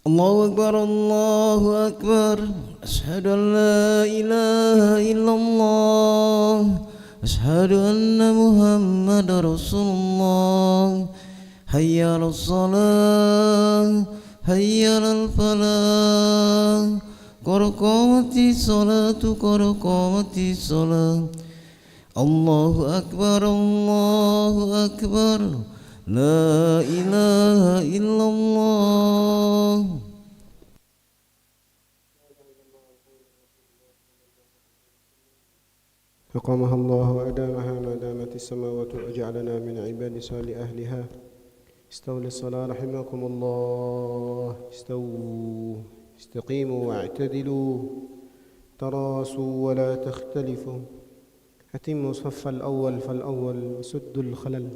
الله أكبر الله أكبر. أشهد أن لا إله إلا الله. أشهد أن محمد رسول الله. حي على الصلاة حي على الفلاح. قد قامت الصلاة قد قامت الصلاة. الله أكبر الله أكبر. لا إله إلا الله. أقامها الله وأدامها ما دامت السماوات وجعلنا من عباد صالح أهلها. استووا للصلاة رحمكم الله. استووا استقيموا واعتدلوا تراصوا ولا تختلفوا. أتموا صف الأول فالأول وسدوا الخلل.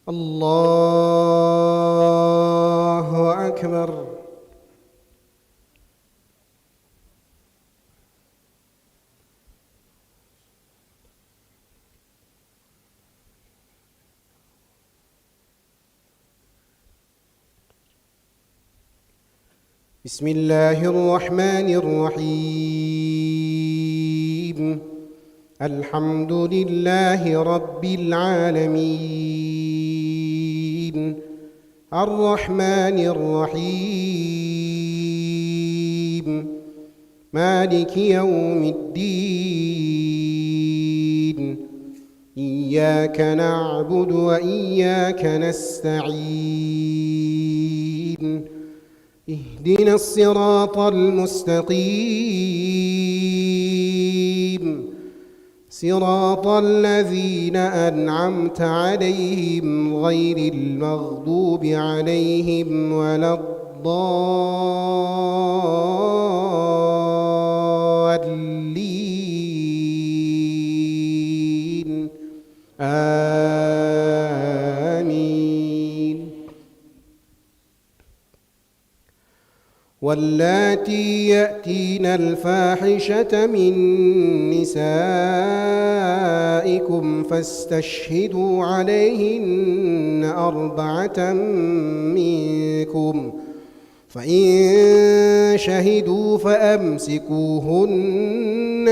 الله أكبر. بسم الله الرحمن الرحيم. الحمد لله رب العالمين. الرحمن الرحيم. مالك يوم الدين. إياك نعبد وإياك نستعين. اهدنا الصراط المستقيم صراط الذين أنعمت عليهم غير المغضوب عليهم ولا الضالين. آمين. واللاتي يأتين الفاحشة من نسائكم فاستشهدوا عليهن 4 منكم، فإن شهدوا فأمسكوهن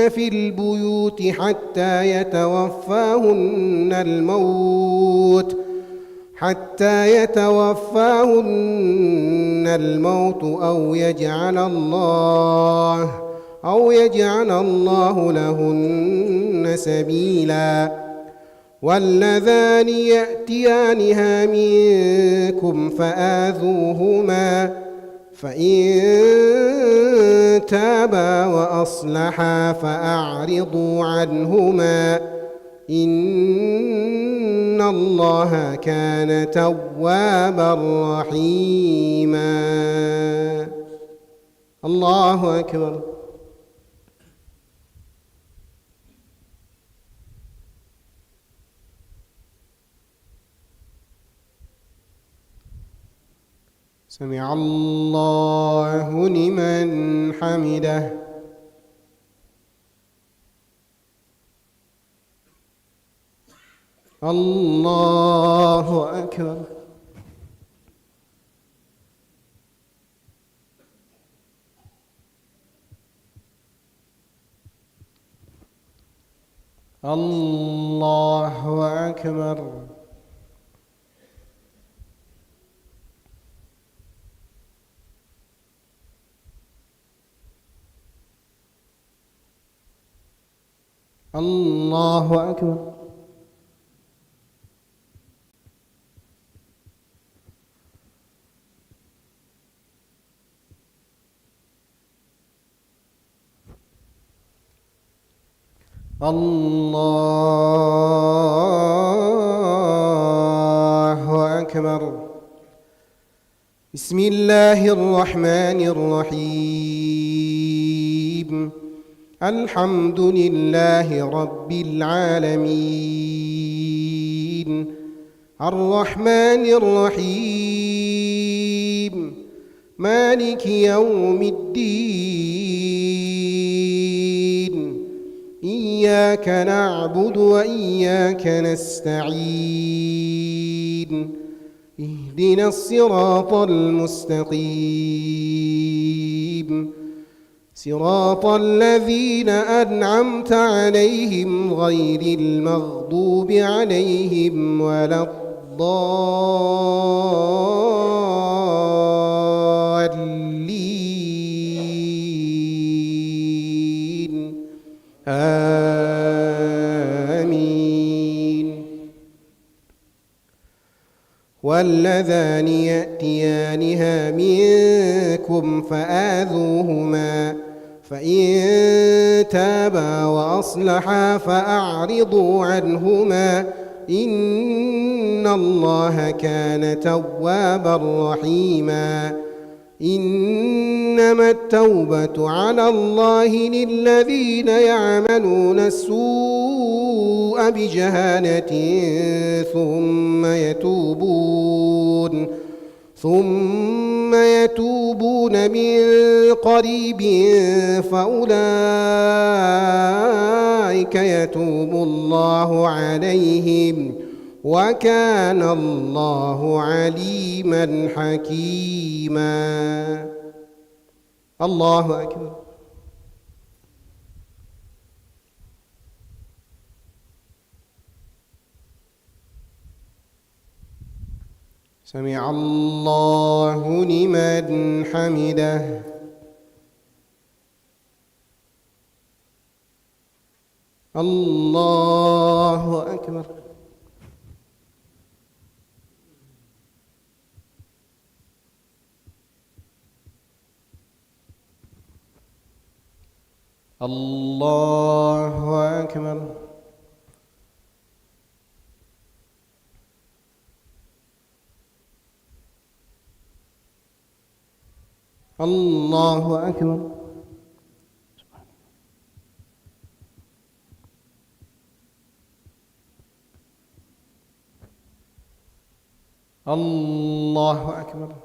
في البيوت حتى يتوفاهن الموت أو يجعل الله لهن سبيلا. واللذان يأتيانها منكم فآذوهما، فإن تابا وأصلحا فأعرضوا عنهما، إن الله كان توابا رحيما. الله أكبر. سمع الله لمن حمده. الله أكبر. الله أكبر. الله أكبر. الله أكبر. بسم الله الرحمن الرحيم. الحمد لله رب العالمين. الرحمن الرحيم. مالك يوم الدين. إياك نعبد وإياك نستعين. اهدنا الصراط المستقيم صراط الذين أنعمت عليهم غير المغضوب عليهم ولا الضالين آمين. واللذان يأتيانها منكم فآذوهما فإن تابا وأصلحا فأعرضوا عنهما إن الله كان توابا رحيما. إنما التوبة على الله للذين يعملون السوء بجهالة ثم يتوبون من قريب فأولئك يتوب الله عليهم وكان الله عليما حكيما. الله أكبر. سمع الله لمن حمده. الله أكبر. الله أكبر. الله أكبر. الله أكبر.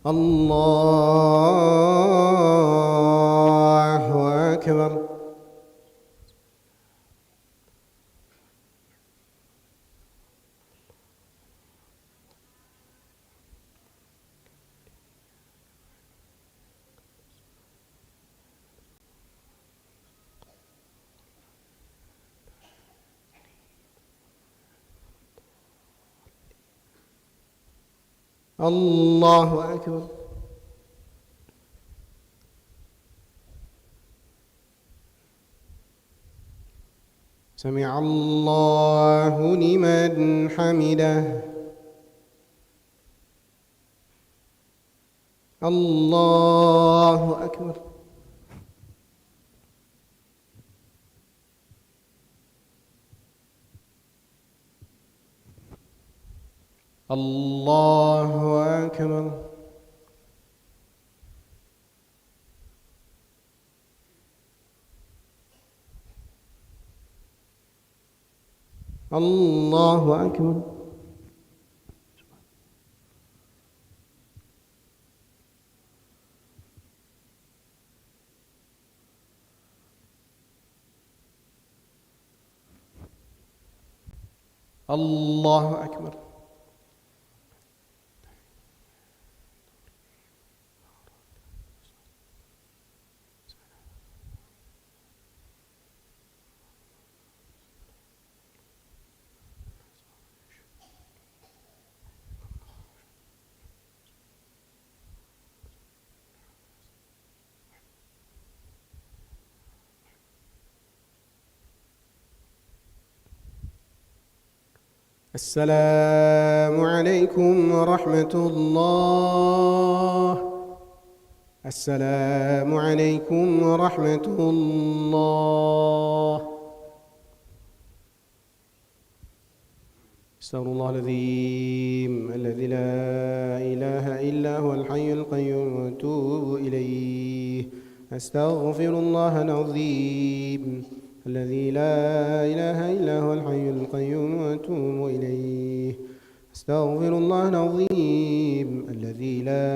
الله أكبر. الله أكبر. سمع الله لمن حمده. الله أكبر. الله أكبر. الله أكبر. الله أكبر. السلام عليكم ورحمة الله. السلام عليكم ورحمة الله. أستغفر الله العظيم الذي لا إله إلا هو الحي القيوم وأتوب إليه. أستغفر الله العظيم الذي لا إله إلا هو الحي القيوم وأتوب إليه. أستغفر الله العظيم الذي لا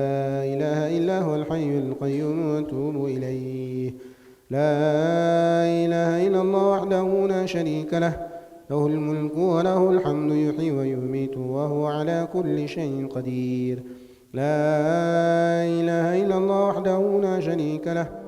إله إلا هو الحي القيوم وأتوب إليه. لا إله إلا الله وحده لا شريك له، له الملك وله الحمد يحيي ويميت وهو على كل شيء قدير. لا إله إلا الله وحده لا شريك له،